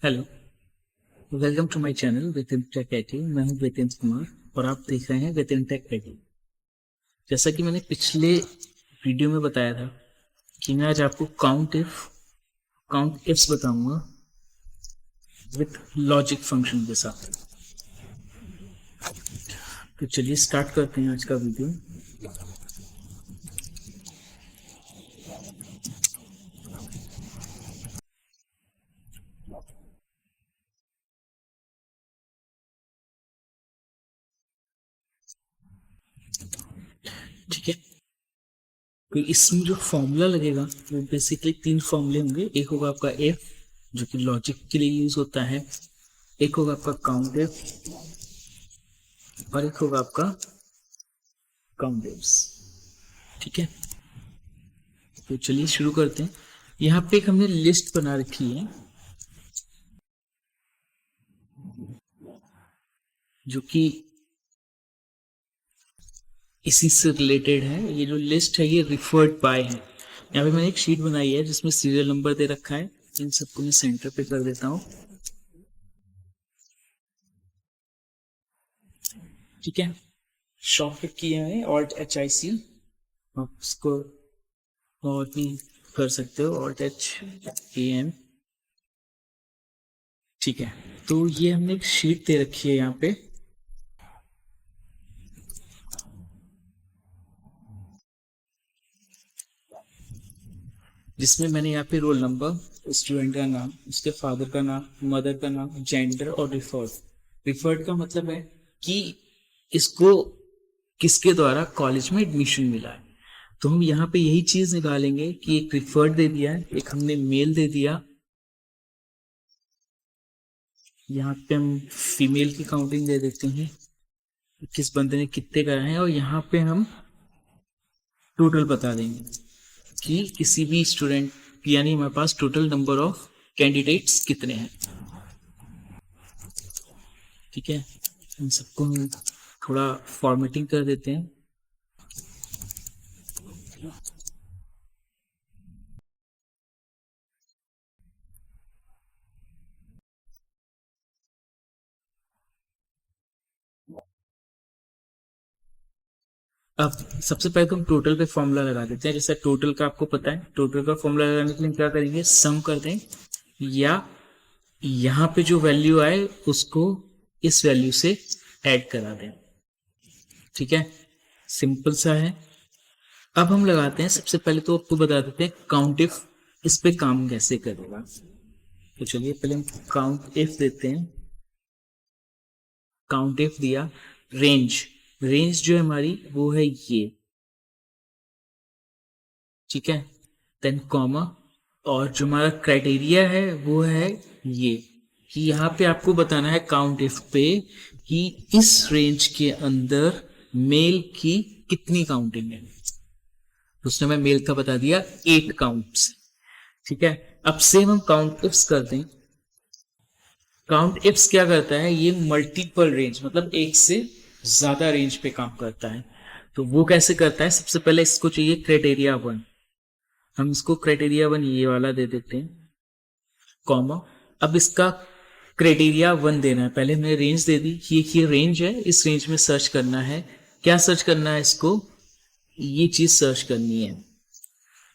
Hello, welcome to my channel with in tech IT. मैं हूं वेतेंद्र कुमार और आप देख रहे हैं विद इन टेक आईटी। जैसा कि मैंने पिछले वीडियो में बताया था कि मैं आज आपको काउंट इफ्स बताऊंगा विद लॉजिक फंक्शन के साथ। तो चलिए स्टार्ट करते हैं आज का वीडियो। ठीक है, तो इसमें जो फॉर्मूला लगेगा वो बेसिकली 3 फॉर्मूले होंगे। एक होगा आपका एफ जो कि लॉजिक के लिए यूज होता है, एक होगा आपका काउंट एफ और एक होगा आपका काउंट एफ्स। ठीक है, तो चलिए शुरू करते हैं। यहाँ पे एक हमने लिस्ट बना रखी है जो कि इसी से रिलेटेड है। ये जो लिस्ट है ये रिफर्ड बाय है। यहाँ पे मैंने एक शीट बनाई है जिसमें सीरियल नंबर दे रखा है। इन सबको मैं सेंटर पे कर देता हूँ। ठीक है, शॉर्टकट किया है Alt+HIC। आप इसको और भी कर सकते हो, Alt+HAM। ठीक है, तो ये हमने एक शीट दे रखी है यहाँ पे। जिसमें मैंने यहाँ पे रोल नंबर, स्टूडेंट का नाम, उसके फादर का नाम, मदर का नाम, जेंडर और रिफर्ड। रिफर्ड का मतलब है कि इसको किसके द्वारा कॉलेज में एडमिशन मिला है। तो हम यहाँ पे यही चीज निकालेंगे कि एक रिफर्ड दे दिया है, एक हमने मेल दे दिया। यहाँ पे हम फीमेल की काउंटिंग दे देते हैं, किस बंदे ने कितने कराए हैं, और यहाँ पे हम टोटल बता देंगे कि किसी भी स्टूडेंट, यानी हमारे पास टोटल नंबर ऑफ कैंडिडेट्स कितने हैं। ठीक है, इन सबको हम थोड़ा फॉर्मेटिंग कर देते हैं। अब सबसे पहले तो हम टोटल पे फॉर्मूला लगा देते हैं। जैसे टोटल का आपको पता है, टोटल का फॉर्मूला लगाने के लिए क्या करेंगे, सम कर दें या यहाँ पे जो वैल्यू आए उसको इस वैल्यू से ऐड करा दें। ठीक है, सिंपल सा है। अब हम लगाते हैं, सबसे पहले तो आपको बता देते हैं काउंट इफ इस पे काम कैसे करेगा। तो चलिए पहले हम काउंट इफ देते हैं। काउंट इफ दिया, रेंज, रेंज जो है हमारी वो है ये। ठीक है, देन कॉमा, और जो हमारा क्राइटेरिया है वो है ये कि यहाँ पे आपको बताना है काउंट इफ पे कि इस रेंज के अंदर मेल की कितनी काउंटिंग है। उसने मैं मेल का बता दिया 8 काउंट्स। ठीक है, अब सेम हम काउंट इफ्स करते हैं। काउंट इफ्स क्या करता है, ये मल्टीपल रेंज मतलब एक से ज्यादा रेंज पे काम करता है। तो वो कैसे करता है, सबसे पहले इसको चाहिए क्राइटेरिया 1। हम इसको क्राइटेरिया 1 ये वाला दे देते हैं, कॉमा। अब इसका क्राइटेरिया 1 देना है। पहले हमने रेंज दे दी, ये रेंज है, इस रेंज में सर्च करना है। क्या सर्च करना है इसको, ये चीज सर्च करनी है।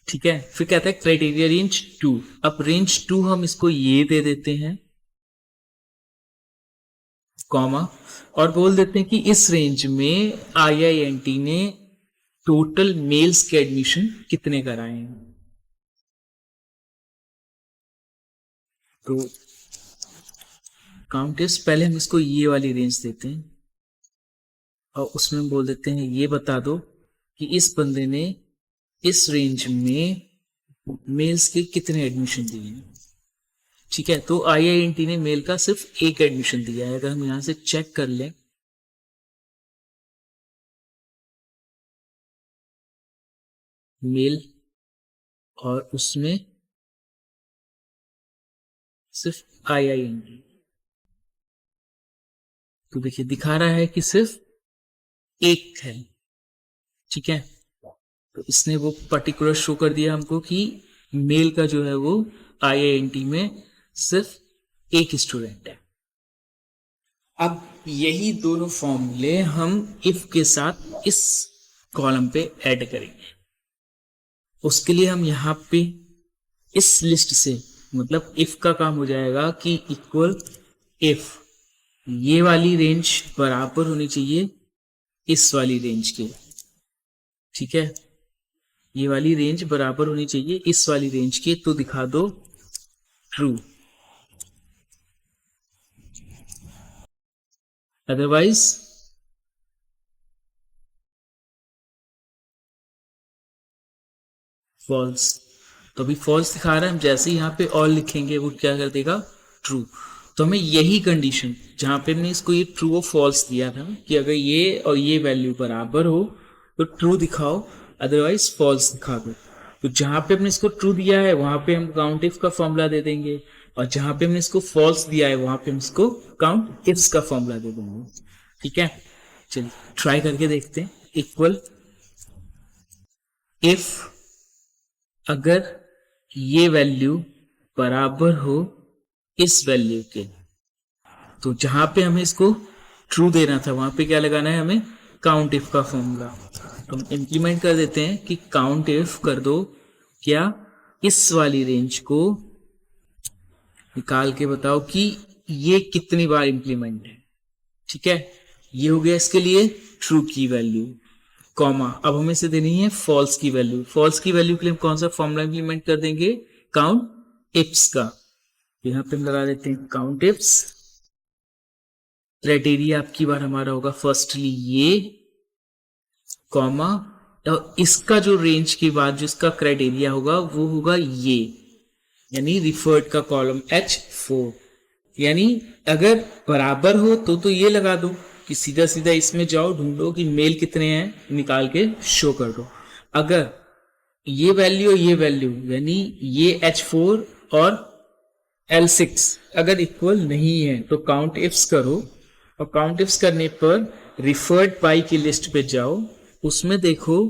ठीक है, फिर कहता है क्राइटेरिया रेंज 2। अब रेंज 2 हम इसको ये दे देते हैं, कॉमा, और बोल देते हैं कि इस रेंज में IINT ने टोटल मेल्स के एडमिशन कितने कराए हैं। तो काउंटेस पहले हम इसको ये वाली रेंज देते हैं और उसमें हम बोल देते हैं ये बता दो कि इस बंदे ने इस रेंज में मेल्स के कितने एडमिशन दिए हैं। ठीक है, तो IINT ने मेल का सिर्फ एक एडमिशन दिया है। अगर हम यहां से चेक कर लें, मेल, और उसमें सिर्फ IINT, तो देखिए दिखा रहा है कि सिर्फ एक है। ठीक है, तो इसने वो पर्टिकुलर शो कर दिया हमको कि मेल का जो है वो IINT में सिर्फ एक स्टूडेंट है। अब यही दोनों फॉर्मूले हम इफ के साथ इस कॉलम पे ऐड करेंगे। उसके लिए हम यहाँ पे इस लिस्ट से, मतलब इफ का काम हो जाएगा कि इक्वल इफ ये वाली रेंज बराबर होनी चाहिए इस वाली रेंज के, ठीक है, ये वाली रेंज बराबर होनी चाहिए इस वाली रेंज के, तो दिखा दो ट्रू, अदरवाइज फॉल्स। तो अभी फॉल्स दिखा रहा है, हम जैसे ही यहाँ पे ऑल लिखेंगे वो क्या कर देगा, ट्रू। तो हमें यही कंडीशन जहां पे हमने इसको ये ट्रू और फॉल्स दिया था कि अगर ये और ये वैल्यू बराबर हो तो ट्रू दिखाओ, अदरवाइज फॉल्स दिखा दो। तो जहां पे हमने इसको ट्रू दिया है वहां पे हम काउंट इफ का फॉर्मूला दे देंगे, और जहां पे हमने इसको फॉल्स दिया है वहां पे हम इसको काउंट इफ्स का फॉर्मूला दे देंगे। ठीक है, चलिए ट्राई करके देखते हैं। इक्वल इफ अगर ये वैल्यू बराबर हो इस वैल्यू के, तो जहां पे हमें इसको ट्रू देना था वहां पे क्या लगाना है, हमें काउंट इफ का फॉर्मूला। तो हम इंप्लीमेंट कर देते हैं कि काउंट इफ कर दो क्या, इस वाली रेंज को निकाल के बताओ कि ये कितनी बार इंप्लीमेंट है। ठीक है, ये हो गया इसके लिए ट्रू की वैल्यू, कॉमा अब हमें से देनी है फॉल्स की वैल्यू। फॉल्स की वैल्यू के लिए हम कौन सा फॉर्मूला इंप्लीमेंट कर देंगे, काउंट इफ्स का। यहां पे हम लगा देते हैं काउंट इफ्स। क्राइटेरिया आपकी बार हमारा होगा फर्स्टली ये, कॉमा और इसका जो रेंज के बाद जो इसका क्राइटेरिया होगा वो होगा ये, यानी रिफर्ड का कॉलम H4। यानी अगर बराबर हो तो ये लगा दो कि सीधा सीधा इसमें जाओ ढूंढो कि मेल कितने हैं, निकाल के शो कर दो। अगर ये वैल्यू और ये वैल्यू यानी ये H4 और L6 अगर इक्वल नहीं है तो काउंट इफ्स करो, और काउंट इफ्स करने पर रिफर्ड बाय की लिस्ट पे जाओ, उसमें देखो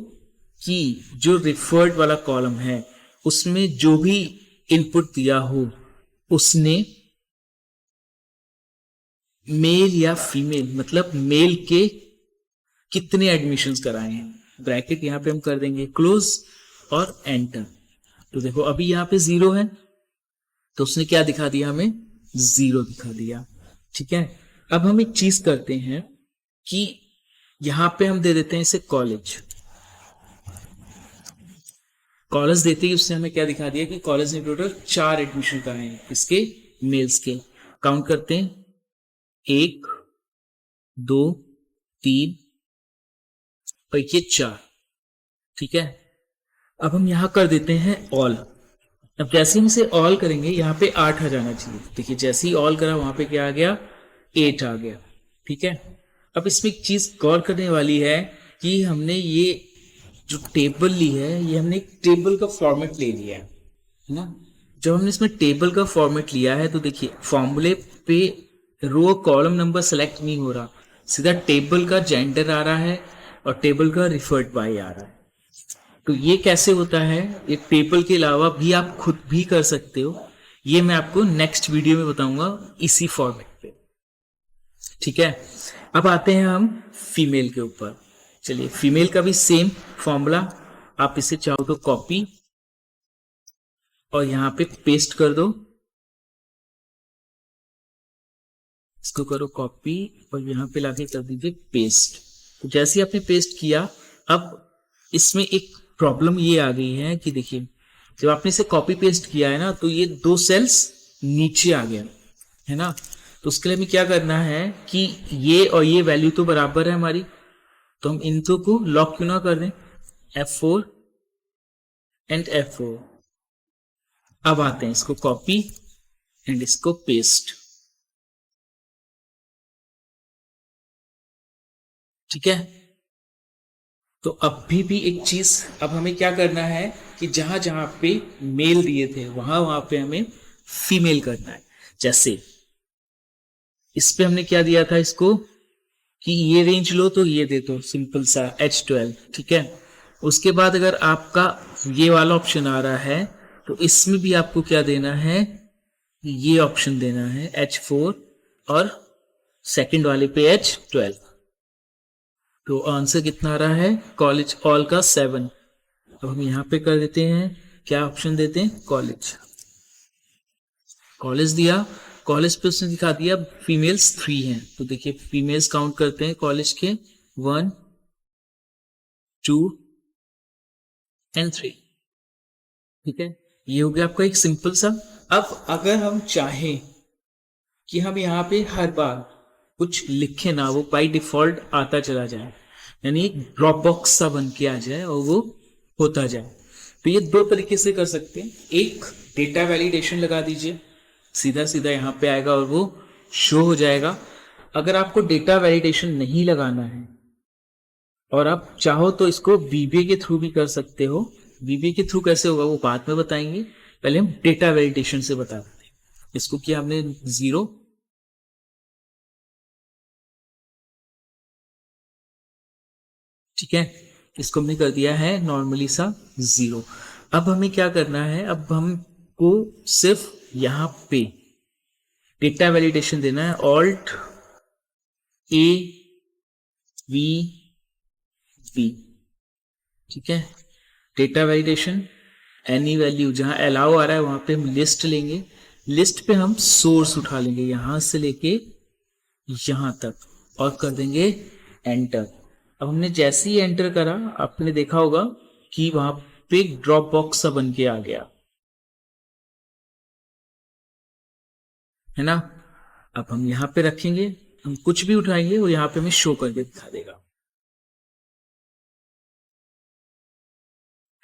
कि जो रिफर्ड वाला कॉलम है उसमें जो भी इनपुट दिया हो उसने मेल या फीमेल, मतलब मेल के कितने एडमिशंस कराए हैं। ब्रैकेट यहां पे हम कर देंगे क्लोज और एंटर। तो देखो अभी यहां पे 0 है तो उसने क्या दिखा दिया, हमें 0 दिखा दिया। ठीक है, अब हम एक चीज करते हैं कि यहां पे हम दे देते हैं इसे कॉलेज। कॉलेज देते ही उसने हमें क्या दिखा दिया कि कॉलेज ने टोटल 4 एडमिशन कराए हैं, इसके मेल्स के। काउंट करते हैं 1 2 3 और ये 4। ठीक है, अब हम यहां कर देते हैं ऑल। अब जैसे हम इसे ऑल करेंगे यहां पे 8 आ जाना चाहिए। देखिए जैसे ही ऑल करा वहां पे क्या आ गया, 8 आ गया। ठीक है, अब इसमें एक चीज गौर करने वाली है कि हमने ये जो टेबल ली है ये हमने एक टेबल का फॉर्मेट ले लिया है ना। जब हमने इसमें टेबल का फॉर्मेट लिया है तो देखिए फॉर्मूले पे रो कॉलम नंबर सेलेक्ट नहीं हो रहा, सीधा टेबल का जेंडर आ रहा है और टेबल का रिफर्ड बाय आ रहा है। तो ये कैसे होता है, ये टेबल के अलावा भी आप खुद भी कर सकते हो, ये मैं आपको नेक्स्ट वीडियो में बताऊंगा इसी फॉर्मेट पे। ठीक है, अब आते हैं हम फीमेल के ऊपर। चलिए फीमेल का भी सेम फॉर्मूला, आप इसे चाहो तो कॉपी और यहां पे पेस्ट कर दो, इसको करो कॉपी और यहां पे लाके कर दीजिए पेस्ट। तो जैसे ही आपने पेस्ट किया, अब इसमें एक प्रॉब्लम ये आ गई है कि देखिए जब आपने इसे कॉपी पेस्ट किया है ना तो ये 2 सेल्स नीचे आ गया है ना। तो उसके लिए हमें क्या करना है कि ये और ये वैल्यू तो बराबर है हमारी, तो हम इन दो को लॉक क्यों ना कर दें, F4 एंड F4। अब आते हैं इसको कॉपी एंड इसको पेस्ट। ठीक है, तो अब भी एक चीज, अब हमें क्या करना है कि जहां जहां पे मेल दिए थे वहां वहां पे हमें फीमेल करना है। जैसे इस पे हमने क्या दिया था इसको कि ये रेंज लो तो ये दे दो, सिंपल सा H12। ठीक है, उसके बाद अगर आपका ये वाला ऑप्शन आ रहा है तो इसमें भी आपको क्या देना है, ये ऑप्शन देना है H4 और सेकंड वाले पे H12। तो आंसर कितना आ रहा है कॉलेज ऑल का 7। अब हम यहां पे कर देते हैं, क्या ऑप्शन देते हैं कॉलेज। कॉलेज दिया, कॉलेज पे उसने दिखा दिया फीमेल्स 3 हैं, तो देखिए फीमेल्स काउंट करते हैं कॉलेज के 1 2 एंड 3। ठीक है, ये हो गया आपका एक सिंपल सा। अब अगर हम चाहें कि हम यहाँ पे हर बार कुछ लिखे ना, वो बाई डिफॉल्ट आता चला जाए, यानी एक ड्रॉप बॉक्स सा बन के आ जाए और वो होता जाए, तो ये दो तरीके से कर सकते हैं। एक, डेटा वैलिडेशन लगा दीजिए, सीधा सीधा यहाँ पे आएगा और वो शो हो जाएगा। अगर आपको डेटा वैलिडेशन नहीं लगाना है और आप चाहो तो इसको वीबीए के थ्रू भी कर सकते हो। वीबीए के थ्रू कैसे होगा वो बाद में बताएंगे, पहले हम डेटा वैलिडेशन से बता देते हैं। इसको किया हमने 0, ठीक है, इसको हमने कर दिया है नॉर्मली सा 0। अब हमें क्या करना है, अब हमको सिर्फ यहां पे डेटा वैलिडेशन देना है, ऑल्ट A V V, ठीक है। डेटा वैलिडेशन एनी वैल्यू, जहां अलाउ आ रहा है वहां पे हम लिस्ट लेंगे, लिस्ट पे हम सोर्स उठा लेंगे यहां से लेके यहां तक और कर देंगे एंटर। अब हमने जैसे ही एंटर करा आपने देखा होगा कि वहां पे ड्रॉप बॉक्स सा बन के आ गया, है ना। अब हम यहां पे रखेंगे, हम कुछ भी उठाएंगे वो यहां पे हमें शो करके दिखा देगा।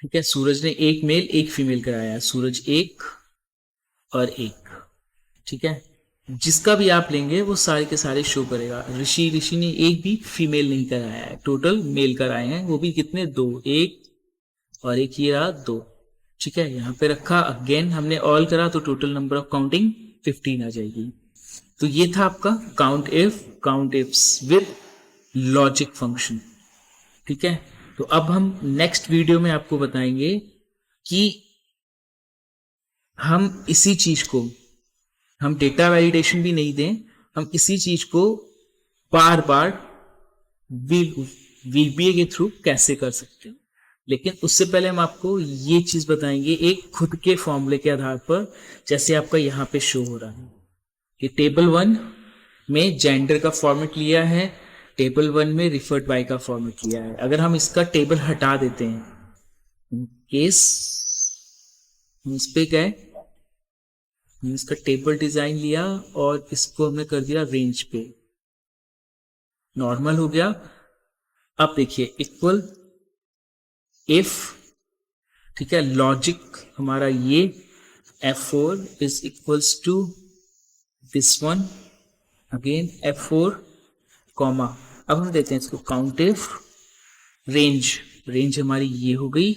ठीक है, सूरज ने एक मेल एक फीमेल कराया, सूरज 1 और 1, ठीक है। जिसका भी आप लेंगे वो सारे के सारे शो करेगा। ऋषि ने एक भी फीमेल नहीं कराया है, टोटल मेल कराए हैं, वो भी कितने 2, 1 और 1 ये रहा 2, ठीक है। यहाँ पे रखा, अगेन हमने ऑल करा तो टोटल नंबर ऑफ काउंटिंग 15 आ जाएगी। तो ये था आपका count ifs with logic function, ठीक है। तो अब हम नेक्स्ट वीडियो में आपको बताएंगे कि हम इसी चीज को, हम डेटा वैलिडेशन भी नहीं दें, हम इसी चीज को बार बार वीबीए के थ्रू कैसे कर सकते हैं। लेकिन उससे पहले हम आपको ये चीज बताएंगे एक खुद के फॉर्मूले के आधार पर, जैसे आपका यहां पे शो हो रहा है कि टेबल 1 में जेंडर का फॉर्मेट लिया है, टेबल 1 में रिफर्ड बाय का फॉर्मेट लिया है। अगर हम इसका टेबल हटा देते हैं, केस हम इस पे गए, इसका टेबल डिजाइन लिया और इसको हमने कर दिया रेंज पे, नॉर्मल हो गया। अब देखिए इक्वल इफ, ठीक है, लॉजिक हमारा ये F4 is equals to this one, again F4 comma. अब हम देते हैं इसको काउंट इफ रेंज हमारी ये हो गई।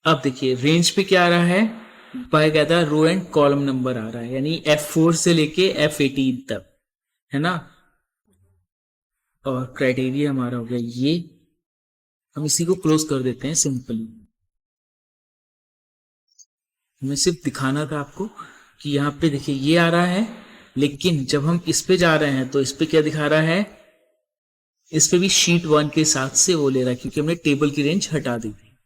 अब देखिए रेंज पे क्या आ रहा है, बाय कहता है रो एंड कॉलम नंबर आ रहा है, यानी F4 से लेके F18 तक, है ना। और क्राइटेरिया हमारा हो गया ये, हम इसी को क्लोज कर देते हैं सिंपली। हमें सिर्फ दिखाना था आपको कि यहाँ पे देखिए ये आ रहा है, लेकिन जब हम इस पे जा रहे हैं तो इस पे क्या दिखा रहा है, इस पे भी शीट 1 के साथ से वो ले रहा है क्योंकि हमने टेबल की रेंज हटा दी थी,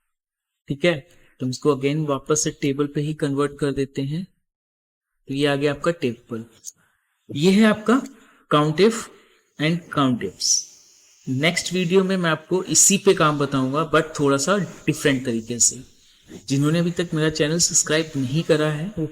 ठीक है। तो हम इसको अगेन वापस से टेबल पे ही कन्वर्ट कर देते हैं, तो ये आ गया आपका टेबल। ये है आपका count if and count ifs. Next video में मैं आपको इसी पे काम बताऊंगा, बट थोड़ा सा डिफरेंट तरीके से। जिन्होंने अभी तक मेरा चैनल सब्सक्राइब नहीं करा है वो